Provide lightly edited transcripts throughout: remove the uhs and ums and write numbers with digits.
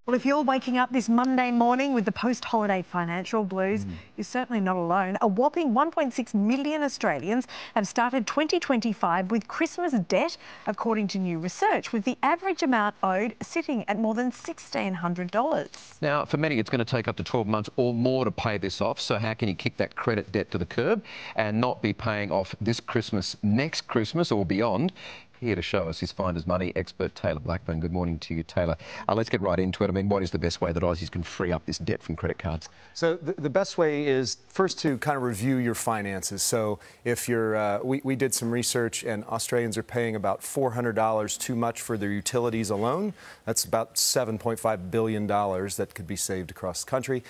Well, if you're waking up this Monday morning with the post-holiday financial blues, you're certainly not alone. A whopping 1.6 million Australians have started 2025 with Christmas debt, according to new research, with the average amount owed sitting at more than $1,600. Now, for many, it's going to take up to 12 months or more to pay this off. So how can you kick that credit debt to the curb and not be paying off this Christmas, next Christmas or beyond? Here to show us is Finder's Money expert Taylor Blackburn. Good morning to you, Taylor. Let's get right into it. I mean, what is the best way that Aussies can free up this debt from credit cards? So the best way is first to kind of review your finances. So if you're, we did some research and Australians are paying about $400 too much for their utilities alone. That's about $7.5 billion that could be saved across the country.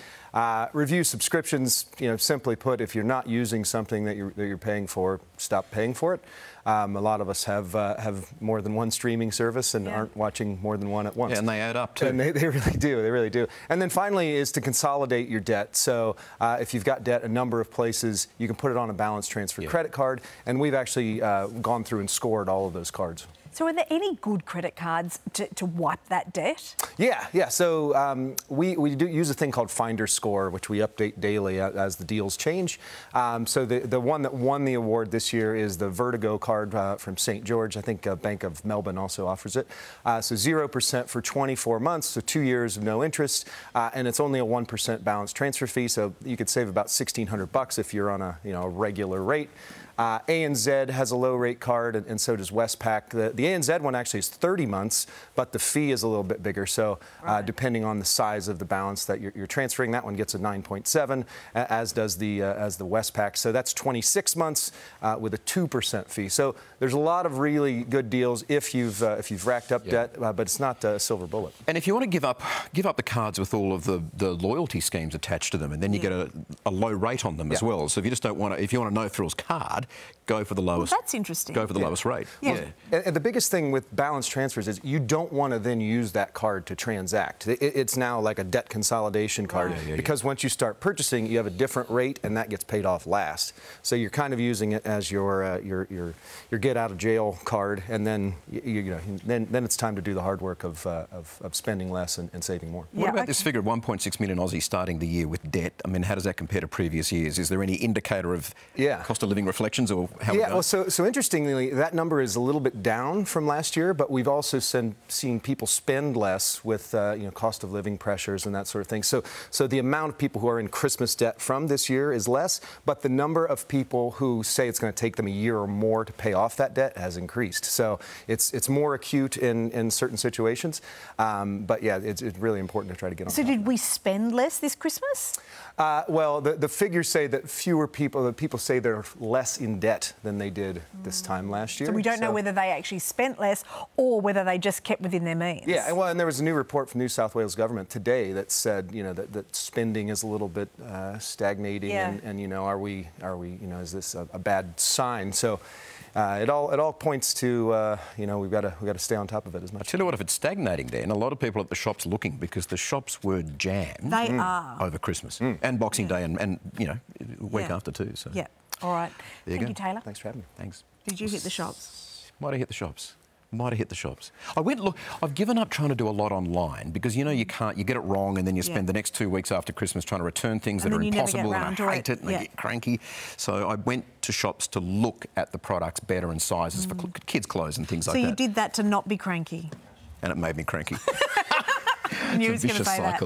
Review subscriptions, simply put, if you're not using something that you're paying for, stop paying for it. A lot of us have more than one streaming service and aren't watching more than one at once. Yeah, and they add up too. And they really do. They really do. And then finally is to consolidate your debt. So if you've got debt a number of places, you can put it on a balance transfer credit card. And we've actually gone through and scored all of those cards. So are there any good credit cards to wipe that debt? Yeah. So we do use a thing called Finder Score, which we update daily as the deals change. So the one that won the award this year is the Vertigo card from St. George. I think Bank of Melbourne also offers it. So 0% for 24 months, so 2 years of no interest, and it's only a 1% balance transfer fee. So you could save about $1,600 if you're on a regular rate. ANZ has a low-rate card, and so does Westpac. The ANZ one actually is 30 months, but the fee is a little bit bigger. So depending on the size of the balance that you're transferring, that one gets a 9.7, as does the Westpac. So that's 26 months with a 2% fee. So there's a lot of really good deals if you've racked up debt, but it's not a silver bullet. And if you want to give up the cards with all of the loyalty schemes attached to them, and then you get a low rate on them as well. So if you just don't want to, if you want a no frills card, go for the lowest. Well, that's interesting. Go for the lowest rate. Yeah. And the biggest thing with balance transfers is you don't want to then use that card to transact. It's now like a debt consolidation card because once you start purchasing, you have a different rate, and that gets paid off last. So you're kind of using it as your get out of jail card, and then then it's time to do the hard work of spending less and saving more. What about this figure of 1.6 million Aussies starting the year with debt? I mean, how does that compare to previous years? Is there any indicator of cost of living reflections or how? Well, so interestingly, that number is a little bit down from last year, but we've also seen people spend less with cost of living pressures and that sort of thing. So the amount of people who are in Christmas debt from this year is less, but the number of people who say it's going to take them a year or more to pay off that debt has increased. So it's more acute in certain situations, but yeah, it's really important to try to get on. So did we spend less this Christmas? Well, the figures say that fewer people say they're less in debt than they did this time last year. So we don't know whether they actually spent less or whether they just kept within their means. Yeah, well, and there was a new report from the New South Wales government today that said, that spending is a little bit stagnating, and are we, is this a bad sign? So. It all points to we've got to stay on top of it as much. I tell you what, if it's stagnating, then a lot of people at the shops looking, because the shops were jammed. They are over Christmas and Boxing Day and week after too. So all right. Thank you, Taylor. Thanks for having me. Thanks. Did you hit the shops? Might have hit the shops. Might have hit the shops. I've given up trying to do a lot online because, you get it wrong, and then you spend the next 2 weeks after Christmas trying to return things that are impossible, and I hate it, and I get cranky. So I went to shops to look at the products better and sizes for kids' clothes and things like that. So you did that to not be cranky? And it made me cranky. I knew he was going to say that.